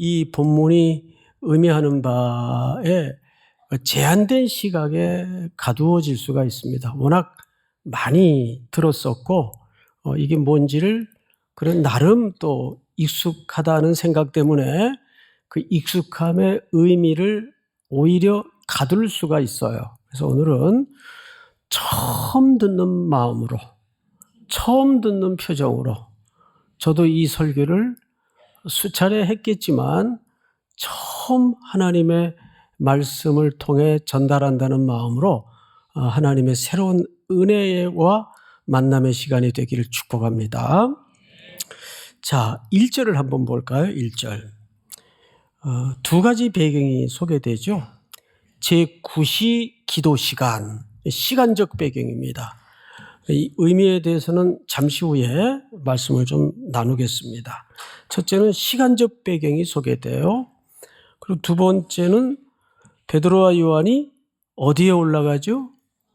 이 본문이 의미하는 바에 제한된 시각에 가두어질 수가 있습니다. 워낙 많이 들었었고 이게 뭔지를 그런 나름 또 익숙하다는 생각 때문에 그 익숙함의 의미를 오히려 가둘 수가 있어요. 그래서 오늘은 처음 듣는 마음으로, 처음 듣는 표정으로, 저도 이 설교를 수차례 했겠지만 처음 하나님의 말씀을 통해 전달한다는 마음으로 하나님의 새로운 은혜와 만남의 시간이 되기를 축복합니다. 자, 1절을 한번 볼까요? 1절. 두 가지 배경이 소개되죠. 제9시 기도 시간, 시간적 배경입니다. 이 의미에 대해서는 잠시 후에 말씀을 좀 나누겠습니다. 첫째는 시간적 배경이 소개돼요. 그리고 두 번째는 베드로와 요한이 어디에 올라가죠?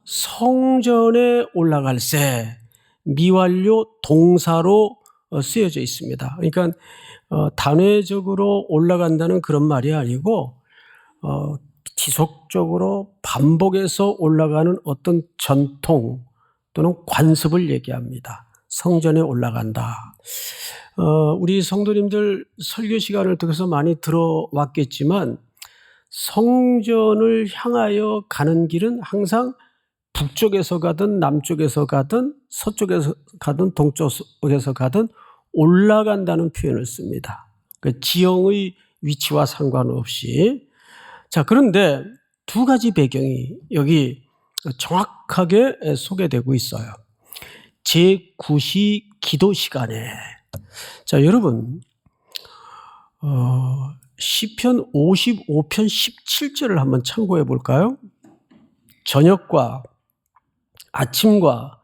성전에 올라갈새, 미완료 동사로 쓰여져 있습니다. 그러니까 단회적으로 올라간다는 그런 말이 아니고 지속적으로 반복해서 올라가는 어떤 전통 또는 관습을 얘기합니다. 성전에 올라간다. 우리 성도님들 설교 시간을 통해서 많이 들어왔겠지만 성전을 향하여 가는 길은 항상 북쪽에서 가든 남쪽에서 가든 서쪽에서 가든 동쪽에서 가든 올라간다는 표현을 씁니다. 그 지형의 위치와 상관없이. 자, 그런데 두 가지 배경이 여기 정확하게 소개되고 있어요. 제9시 기도 시간에. 자, 여러분, 시편 55편 17절을 한번 참고해 볼까요? 저녁과 아침과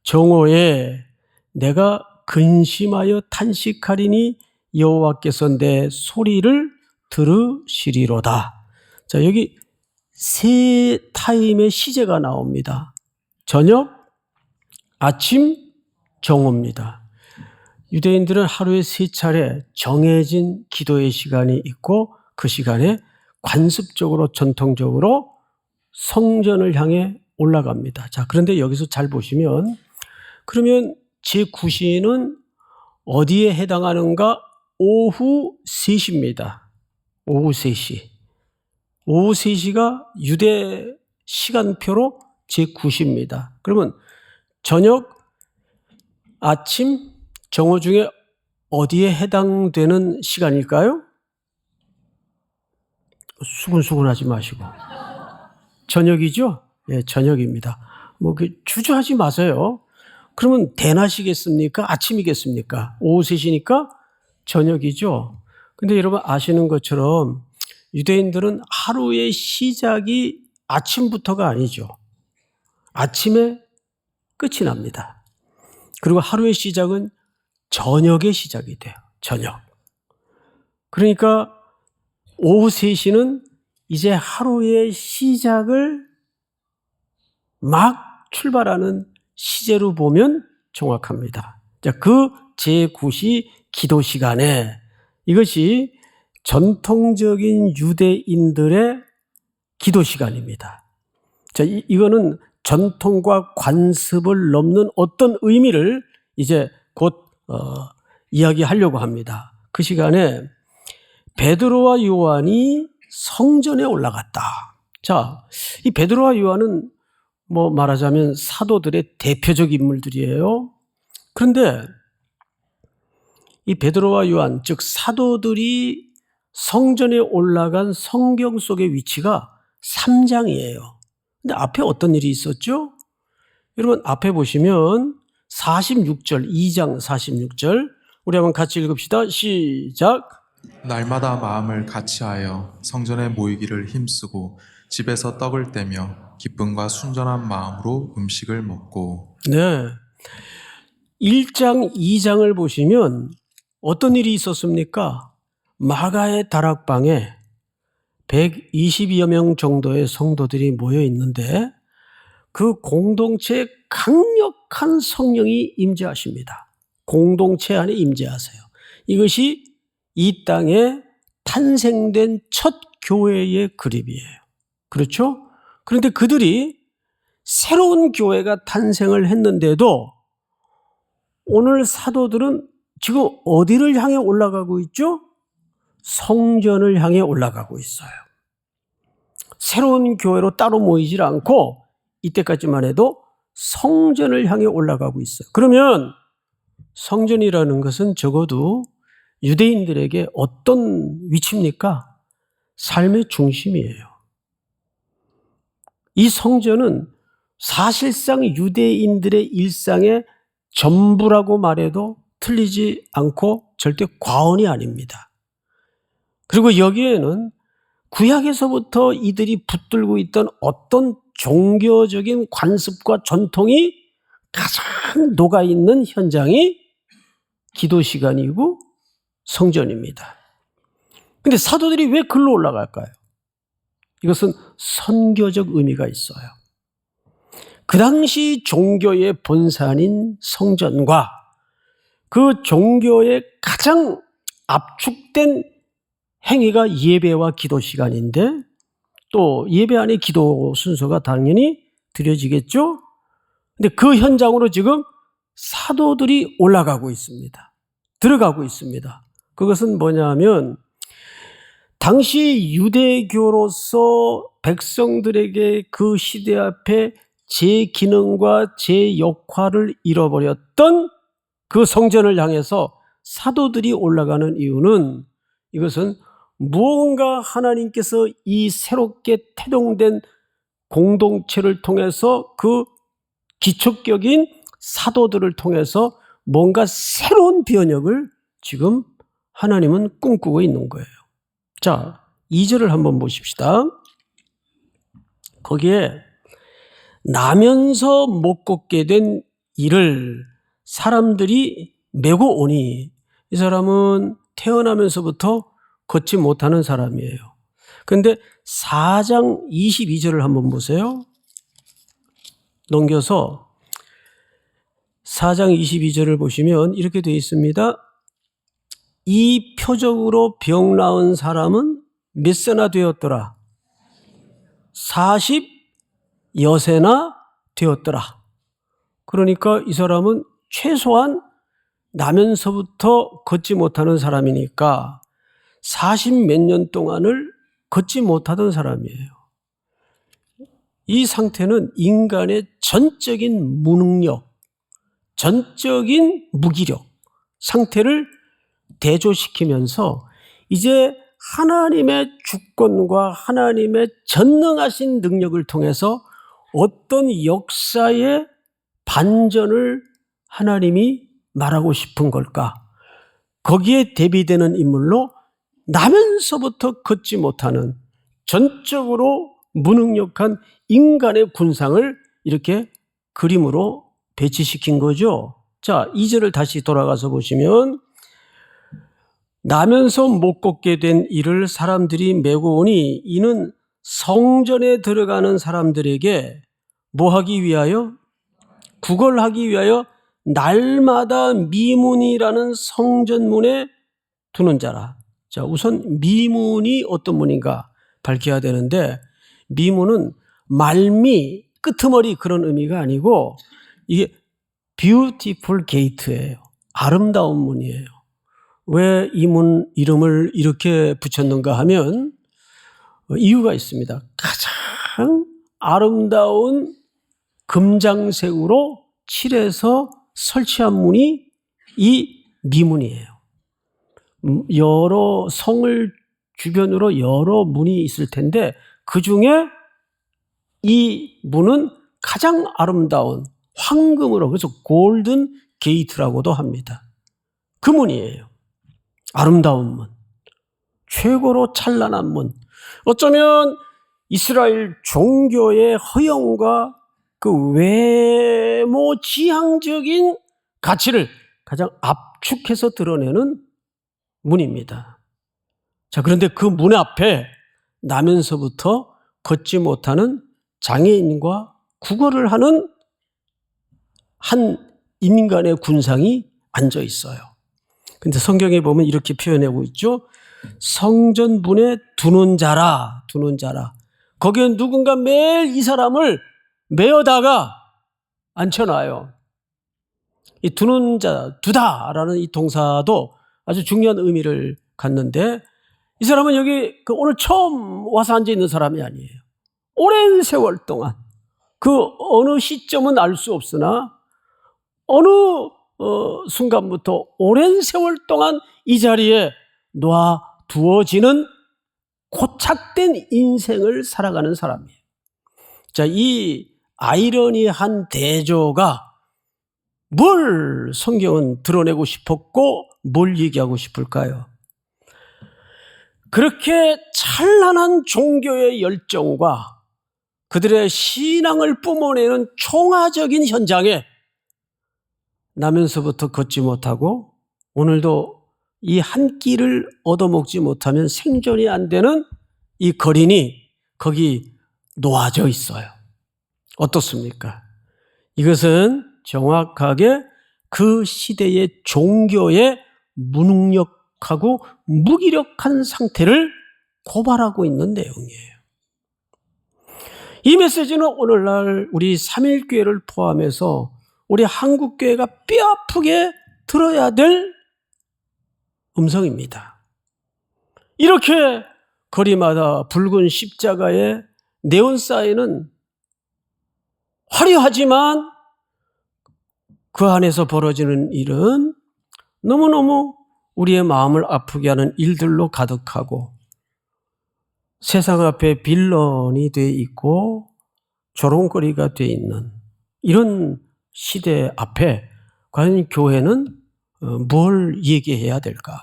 정오에 내가 근심하여 탄식하리니 여호와께서 내 소리를 들으시리로다. 자, 여기 세 타임의 시제가 나옵니다. 저녁, 아침, 정오입니다. 유대인들은 하루에 세 차례 정해진 기도의 시간이 있고 그 시간에 관습적으로 전통적으로 성전을 향해 올라갑니다. 자, 그런데 여기서 잘 보시면 그러면 제9시는 어디에 해당하는가? 오후 3시입니다. 오후 3시. 오후 3시가 유대 시간표로 제9시입니다. 그러면 저녁, 아침, 정오 중에 어디에 해당되는 시간일까요? 수근수근하지 마시고. 저녁이죠? 예, 저녁입니다. 주저하지 마세요. 그러면 대낮이겠습니까? 아침이겠습니까? 오후 3시니까 저녁이죠. 근데 여러분 아시는 것처럼 유대인들은 하루의 시작이 아침부터가 아니죠. 아침에 끝이 납니다. 그리고 하루의 시작은 저녁의 시작이 돼요. 저녁. 그러니까 오후 3시는 이제 하루의 시작을 막 출발하는 시제로 보면 정확합니다. 자, 그 제9시 기도 시간에 이것이 전통적인 유대인들의 기도 시간입니다. 자, 이거는 전통과 관습을 넘는 어떤 의미를 이제 곧 이야기하려고 합니다. 그 시간에 베드로와 요한이 성전에 올라갔다. 자, 이 베드로와 요한은 말하자면 사도들의 대표적 인물들이에요. 그런데 이 베드로와 요한, 즉 사도들이 성전에 올라간 성경 속의 위치가 3장이에요. 근데 앞에 어떤 일이 있었죠? 여러분 앞에 보시면 46절, 2장 46절 우리 한번 같이 읽읍시다. 시작. 날마다 마음을 같이하여 성전에 모이기를 힘쓰고 집에서 떡을 떼며 기쁨과 순전한 마음으로 음식을 먹고. 네. 1장, 2장을 보시면 어떤 일이 있었습니까? 마가의 다락방에 120여 명 정도의 성도들이 모여 있는데 그 공동체에 강력한 성령이 임재하십니다. 공동체 안에 임재하세요. 이것이 이 땅에 탄생된 첫 교회의 그림이에요. 그렇죠? 그런데 그들이 새로운 교회가 탄생을 했는데도 오늘 사도들은 지금 어디를 향해 올라가고 있죠? 성전을 향해 올라가고 있어요. 새로운 교회로 따로 모이질 않고 이때까지만 해도 성전을 향해 올라가고 있어요. 그러면 성전이라는 것은 적어도 유대인들에게 어떤 위치입니까? 삶의 중심이에요. 이 성전은 사실상 유대인들의 일상의 전부라고 말해도 틀리지 않고 절대 과언이 아닙니다. 그리고 여기에는 구약에서부터 이들이 붙들고 있던 어떤 종교적인 관습과 전통이 가장 녹아있는 현장이 기도 시간이고 성전입니다. 그런데 사도들이 왜 글로 올라갈까요? 이것은 선교적 의미가 있어요. 그 당시 종교의 본산인 성전과 그 종교의 가장 압축된 행위가 예배와 기도 시간인데 또 예배 안에 기도 순서가 당연히 드려지겠죠? 근데 그 현장으로 지금 사도들이 올라가고 있습니다. 들어가고 있습니다. 그것은 뭐냐면 당시 유대교로서 백성들에게 그 시대 앞에 제 기능과 제 역할을 잃어버렸던 그 성전을 향해서 사도들이 올라가는 이유는 이것은 무언가 하나님께서 이 새롭게 태동된 공동체를 통해서 그 기초격인 사도들을 통해서 뭔가 새로운 변혁을 지금 하나님은 꿈꾸고 있는 거예요. 자, 2절을 한번 보십시다. 거기에 나면서 못 걷게 된 이를 사람들이 메고 오니 이 사람은 태어나면서부터 걷지 못하는 사람이에요. 그런데 4장 22절을 한번 보세요. 넘겨서 4장 22절을 보시면 이렇게 되어 있습니다. 이 표적으로 병 나은 사람은 몇 세나 되었더라? 40여세나 되었더라. 그러니까 이 사람은 최소한 나면서부터 걷지 못하는 사람이니까 40 몇 년 동안을 걷지 못하던 사람이에요. 이 상태는 인간의 전적인 무능력, 전적인 무기력 상태를 대조시키면서 이제 하나님의 주권과 하나님의 전능하신 능력을 통해서 어떤 역사의 반전을 하나님이 말하고 싶은 걸까? 거기에 대비되는 인물로 나면서부터 걷지 못하는 전적으로 무능력한 인간의 군상을 이렇게 그림으로 배치시킨 거죠. 자, 2절을 다시 돌아가서 보시면 나면서 못 걷게 된 이를 사람들이 메고 오니 이는 성전에 들어가는 사람들에게 뭐 하기 위하여? 구걸하기 위하여 날마다 미문이라는 성전문에 두는 자라. 자, 우선 미문이 어떤 문인가 밝혀야 되는데 미문은 말미, 끄트머리 그런 의미가 아니고 이게 beautiful gate예요. 아름다운 문이에요. 왜 이 문 이름을 이렇게 붙였는가 하면 이유가 있습니다. 가장 아름다운 금장색으로 칠해서 설치한 문이 이 미문이에요. 여러 성을 주변으로 여러 문이 있을 텐데 그중에 이 문은 가장 아름다운 황금으로, 그래서 골든 게이트라고도 합니다. 그 문이에요. 아름다운 문, 최고로 찬란한 문. 어쩌면 이스라엘 종교의 허영과 그 외모 지향적인 가치를 가장 압축해서 드러내는 문입니다. 자, 그런데 그 문 앞에 나면서부터 걷지 못하는 장애인과 구걸을 하는 한 인간의 군상이 앉아 있어요. 근데 성경에 보면 이렇게 표현하고 있죠. 성전문에 두는 자라, 두는 자라. 거기에 누군가 매일 이 사람을 메어다가 앉혀놔요. 이 두는 자, 두다라는 이 동사도 아주 중요한 의미를 갖는데, 이 사람은 여기 오늘 처음 와서 앉아 있는 사람이 아니에요. 오랜 세월 동안, 그 어느 시점은 알 수 없으나 어느 순간부터 오랜 세월 동안 이 자리에 놔두어지는 고착된 인생을 살아가는 사람이에요. 자, 이 아이러니한 대조가 뭘 성경은 드러내고 싶었고 뭘 얘기하고 싶을까요? 그렇게 찬란한 종교의 열정과 그들의 신앙을 뿜어내는 총화적인 현장에 나면서부터 걷지 못하고 오늘도 이 한 끼를 얻어먹지 못하면 생존이 안 되는 이 거린이 거기 놓아져 있어요. 어떻습니까? 이것은 정확하게 그 시대의 종교의 무능력하고 무기력한 상태를 고발하고 있는 내용이에요. 이 메시지는 오늘날 우리 삼일교회를 포함해서 우리 한국교회가 뼈아프게 들어야 될 음성입니다. 이렇게 거리마다 붉은 십자가에 네온사인은 화려하지만 그 안에서 벌어지는 일은 너무너무 우리의 마음을 아프게 하는 일들로 가득하고 세상 앞에 빌런이 돼 있고 조롱거리가 돼 있는 이런 시대 앞에 과연 교회는 뭘 얘기해야 될까?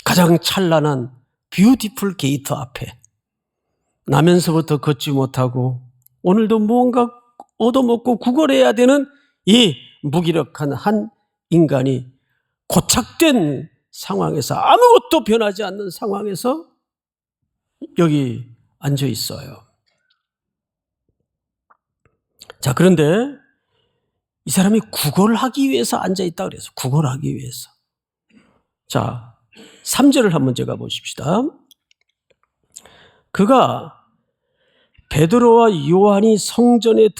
가장 찬란한 뷰티풀 게이트 앞에 나면서부터 걷지 못하고 오늘도 무언가 얻어먹고 구걸해야 되는 이 무기력한 한 인간이 고착된 상황에서 아무것도 변하지 않는 상황에서 여기 앉아 있어요. 자, 그런데 이 사람이 구걸하기 위해서 앉아 있다 그래서 구걸하기 위해서. 자, 3절을 한번 제가 보십시다. 그가 베드로와 요한이 성전에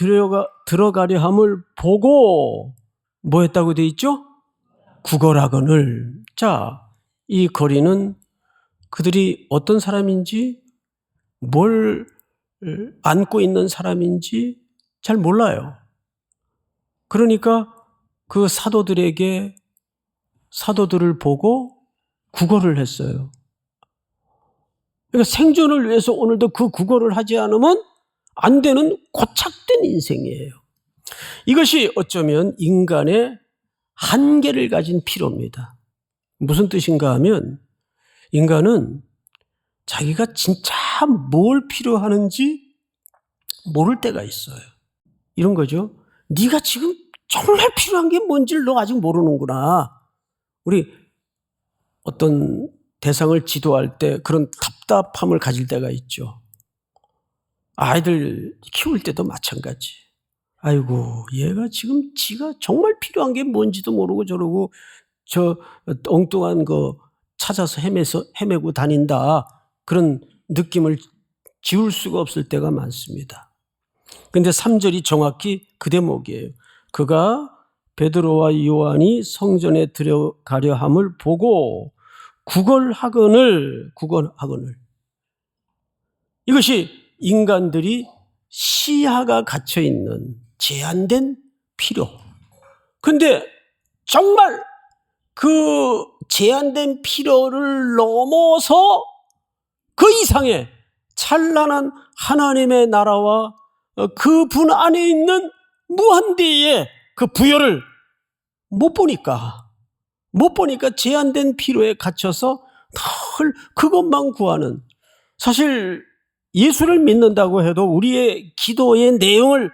들어가려 함을 보고 뭐 했다고 되어 있죠? 구걸하거늘. 자, 이 거리는 그들이 어떤 사람인지 뭘 안고 있는 사람인지 잘 몰라요. 그러니까 그 사도들을 보고 구걸을 했어요. 그러니까 생존을 위해서 오늘도 그 구걸을 하지 않으면 안 되는 고착된 인생이에요. 이것이 어쩌면 인간의 한계를 가진 필요입니다. 무슨 뜻인가 하면 인간은 자기가 진짜 뭘 필요하는지 모를 때가 있어요. 이런 거죠. 네가 지금 정말 필요한 게 뭔지를 너 아직 모르는구나. 우리 어떤 대상을 지도할 때 그런 답답함을 가질 때가 있죠. 아이들 키울 때도 마찬가지. 아이고, 얘가 지금 지가 정말 필요한 게 뭔지도 모르고 저러고 저 엉뚱한 거 찾아서 헤매고 다닌다. 그런 느낌을 지울 수가 없을 때가 많습니다. 그런데 3절이 정확히 그 대목이에요. 그가 베드로와 요한이 성전에 들어가려 함을 보고 구걸하거늘. 이것이 인간들이 시야가 갇혀 있는 제한된 필요. 그런데 정말 그 제한된 필요를 넘어서 그 이상의 찬란한 하나님의 나라와 그 분 안에 있는 무한대의 그 부여를 못 보니까 제한된 필요에 갇혀서 늘 그것만 구하는, 사실 예수를 믿는다고 해도 우리의 기도의 내용을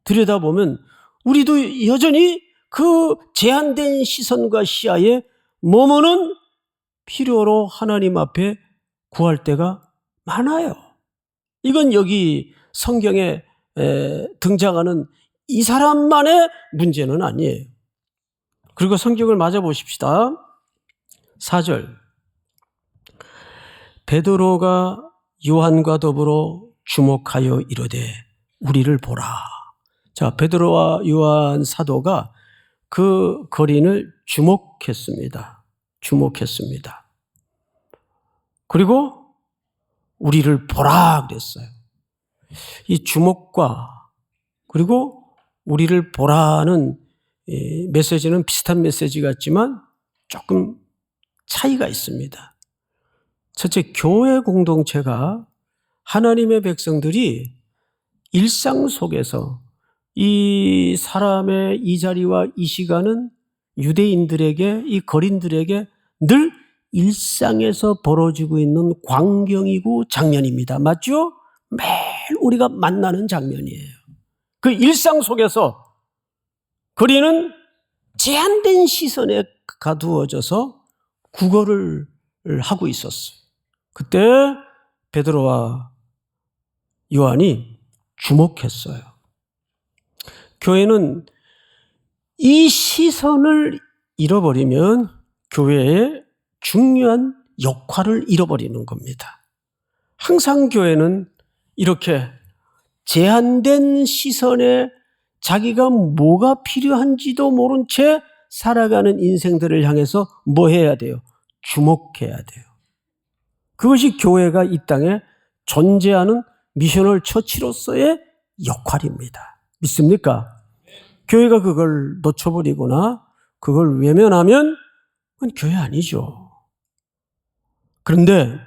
들여다보면 우리도 여전히 그 제한된 시선과 시야에 머무는 필요로 하나님 앞에 구할 때가 많아요. 이건 여기 성경에 등장하는 이 사람만의 문제는 아니에요. 그리고 성경을 맞아 보십시다. 4절. 베드로가 요한과 더불어 주목하여 이르되 우리를 보라. 자, 베드로와 요한 사도가 그 거린을 주목했습니다. 주목했습니다. 그리고 우리를 보라 그랬어요. 이 주목과 그리고 우리를 보라는 메시지는 비슷한 메시지 같지만 조금 차이가 있습니다. 첫째, 교회 공동체가 하나님의 백성들이 일상 속에서 이 사람의 이 자리와 이 시간은 유대인들에게, 이 거린들에게 늘 일상에서 벌어지고 있는 광경이고 장면입니다. 맞죠? 매일 우리가 만나는 장면이에요. 그 일상 속에서 거린은 제한된 시선에 가두어져서 구걸을 하고 있었어요. 그때 베드로와 요한이 주목했어요. 교회는 이 시선을 잃어버리면 교회의 중요한 역할을 잃어버리는 겁니다. 항상 교회는 이렇게 제한된 시선에 자기가 뭐가 필요한지도 모른 채 살아가는 인생들을 향해서 뭐 해야 돼요? 주목해야 돼요. 그것이 교회가 이 땅에 존재하는 미셔널 처치로서의 역할입니다. 믿습니까? 교회가 그걸 놓쳐버리거나 그걸 외면하면 그건 교회 아니죠. 그런데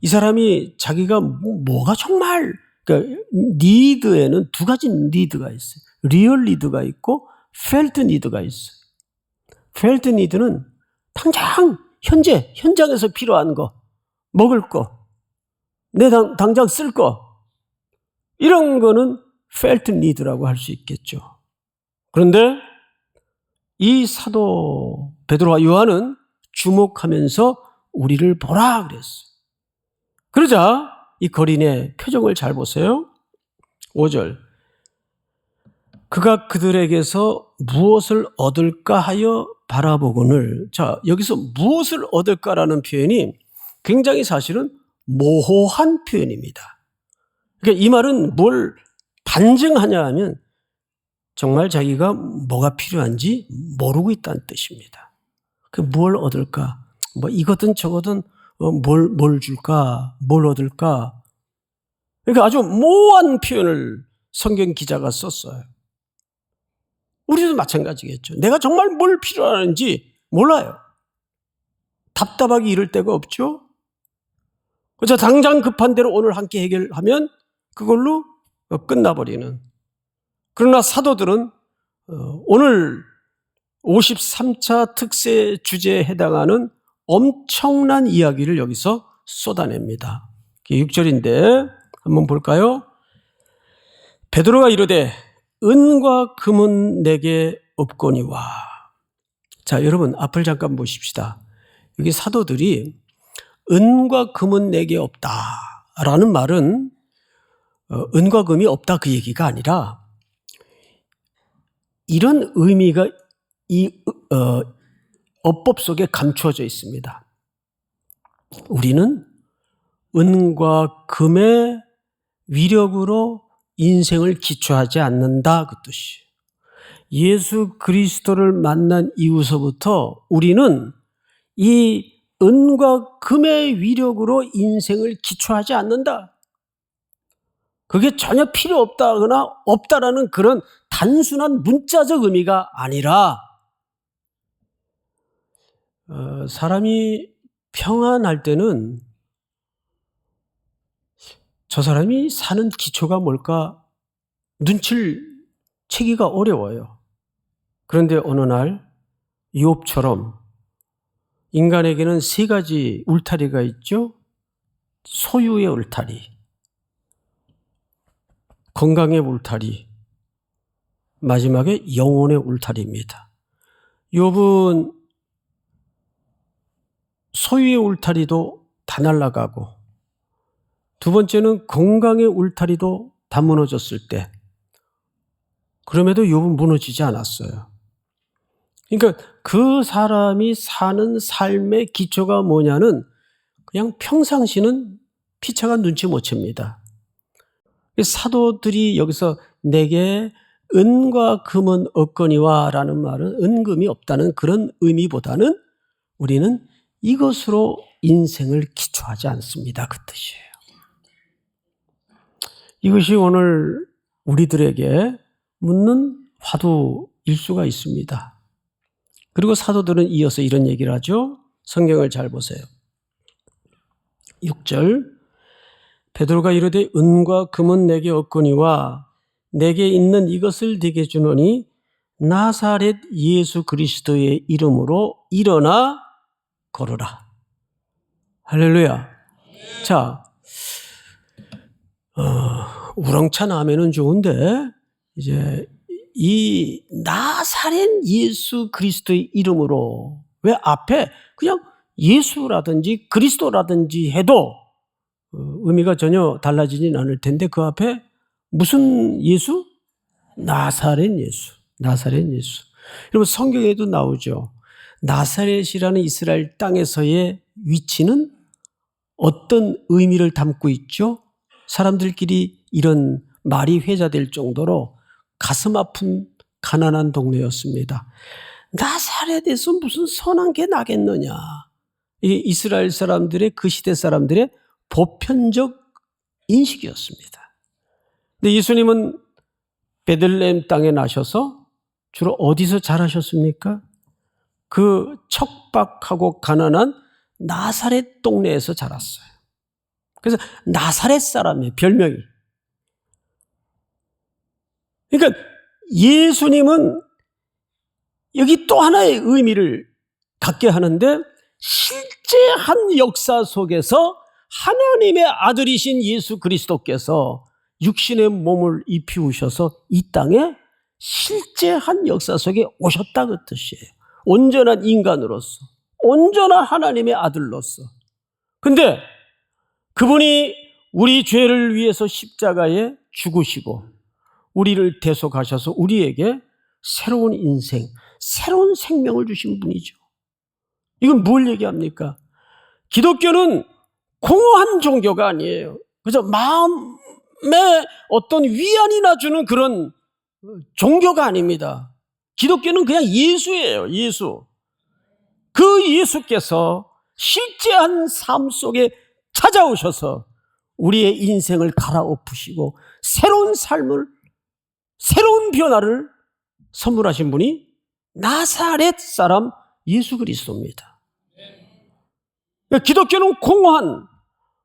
이 사람이 자기가 뭐가 정말, 그러니까 니드에는 두 가지 니드가 있어요. 리얼 니드가 있고 펠트 니드가 있어요. 펠트 니드는 당장 현재 현장에서 필요한 거, 먹을 거, 내 당장 쓸 거, 이런 거는 펠트 니드라고 할 수 있겠죠. 그런데 이 사도 베드로와 요한은 주목하면서 우리를 보라 그랬어요. 그러자 이 거린의 표정을 잘 보세요. 5절. 그가 그들에게서 무엇을 얻을까 하여 바라보거늘. 자, 여기서 무엇을 얻을까라는 표현이 굉장히 사실은 모호한 표현입니다. 그러니까 이 말은 뭘 반증하냐 하면 정말 자기가 뭐가 필요한지 모르고 있다는 뜻입니다. 그 뭘 얻을까? 뭐 이거든 저거든 뭘 줄까? 뭘 얻을까? 그러니까 아주 모호한 표현을 성경 기자가 썼어요. 우리도 마찬가지겠죠. 내가 정말 뭘 필요하는지 몰라요. 답답하게 이럴 데가 없죠. 그래서 당장 급한 대로 오늘 함께 해결하면 그걸로 끝나버리는. 그러나 사도들은 오늘 53차 특세 주제에 해당하는 엄청난 이야기를 여기서 쏟아냅니다. 6절인데 한번 볼까요? 베드로가 이르되 은과 금은 내게 없거니와. 자, 여러분 앞을 잠깐 보십시다. 여기 사도들이 은과 금은 내게 없다라는 말은 은과 금이 없다 그 얘기가 아니라 이런 의미가 이 어법 속에 감추어져 있습니다. 우리는 은과 금의 위력으로 인생을 기초하지 않는다 그 뜻이에요. 예수 그리스도를 만난 이후서부터 우리는 이 은과 금의 위력으로 인생을 기초하지 않는다. 그게 전혀 필요 없다거나 없다라는 그런 단순한 문자적 의미가 아니라 사람이 평안할 때는 저 사람이 사는 기초가 뭘까 눈치를 채기가 어려워요. 그런데 어느 날 욥처럼 인간에게는 세 가지 울타리가 있죠. 소유의 울타리, 건강의 울타리, 마지막에 영혼의 울타리입니다. 욥은 소유의 울타리도 다 날아가고 두 번째는 건강의 울타리도 다 무너졌을 때 그럼에도 욥은 무너지지 않았어요. 그러니까 그 사람이 사는 삶의 기초가 뭐냐는 그냥 평상시는 피차가 눈치 못 챕니다. 사도들이 여기서 내게 은과 금은 없거니와 라는 말은 은금이 없다는 그런 의미보다는 우리는 이것으로 인생을 기초하지 않습니다. 그 뜻이에요. 이것이 오늘 우리들에게 묻는 화두일 수가 있습니다. 그리고 사도들은 이어서 이런 얘기를 하죠. 성경을 잘 보세요. 6절 베드로가 이르되 은과 금은 내게 없거니와 내게 있는 이것을 네게 주노니 나사렛 예수 그리스도의 이름으로 일어나 걸으라. 할렐루야. 자, 우렁찬 아멘은 좋은데 이제 이 나사렛 예수 그리스도의 이름으로 왜 앞에 그냥 예수라든지 그리스도라든지 해도 의미가 전혀 달라지진 않을 텐데 그 앞에 무슨 예수? 나사렛 예수. 나사렛 예수. 여러분 성경에도 나오죠. 나사렛이라는 이스라엘 땅에서의 위치는 어떤 의미를 담고 있죠? 사람들끼리 이런 말이 회자될 정도로 가슴 아픈 가난한 동네였습니다. 나사렛에서 무슨 선한 게 나겠느냐. 이게 이스라엘 사람들의 그 시대 사람들의 보편적 인식이었습니다. 근데 예수님은 베들레헴 땅에 나셔서 주로 어디서 자라셨습니까? 그 척박하고 가난한 나사렛 동네에서 자랐어요. 그래서 나사렛 사람의 별명이. 그러니까 예수님은 여기 또 하나의 의미를 갖게 하는데 실제한 역사 속에서 하나님의 아들이신 예수 그리스도께서 육신의 몸을 입히우셔서 이 땅에 실제한 역사 속에 오셨다 그 뜻이에요. 온전한 인간으로서, 온전한 하나님의 아들로서. 근데 그분이 우리 죄를 위해서 십자가에 죽으시고 우리를 대속하셔서 우리에게 새로운 인생, 새로운 생명을 주신 분이죠. 이건 뭘 얘기합니까? 기독교는 공허한 종교가 아니에요. 그래서 마음에 어떤 위안이나 주는 그런 종교가 아닙니다. 기독교는 그냥 예수예요. 예수. 그 예수께서 실제한 삶 속에 찾아오셔서 우리의 인생을 갈아엎으시고 새로운 삶을, 새로운 변화를 선물하신 분이 나사렛 사람 예수 그리스도입니다. 기독교는 공허한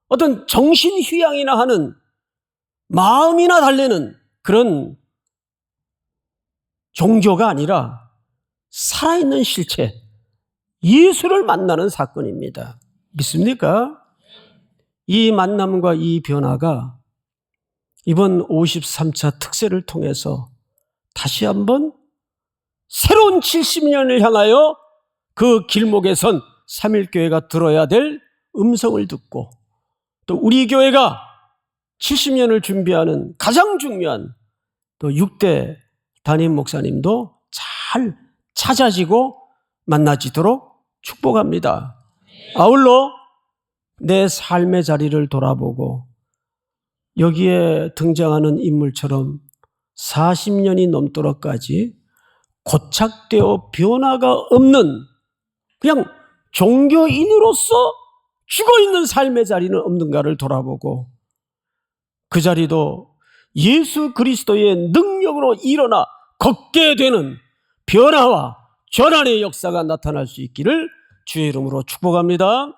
어떤 정신휴양이나 하는 마음이나 달래는 그런 종교가 아니라 살아있는 실체, 예수를 만나는 사건입니다. 믿습니까? 이 만남과 이 변화가 이번 53차 특세를 통해서 다시 한번 새로운 70년을 향하여 그 길목에 선 3.1교회가 들어야 될 음성을 듣고 또 우리 교회가 70년을 준비하는 가장 중요한 또 6대 담임 목사님도 잘 찾아지고 만나지도록 축복합니다. 아울러 내 삶의 자리를 돌아보고 여기에 등장하는 인물처럼 40년이 넘도록까지 고착되어 변화가 없는 그냥 종교인으로서 죽어있는 삶의 자리는 없는가를 돌아보고 그 자리도 예수 그리스도의 능력으로 일어나 걷게 되는 변화와 전환의 역사가 나타날 수 있기를 주의 이름으로 축복합니다.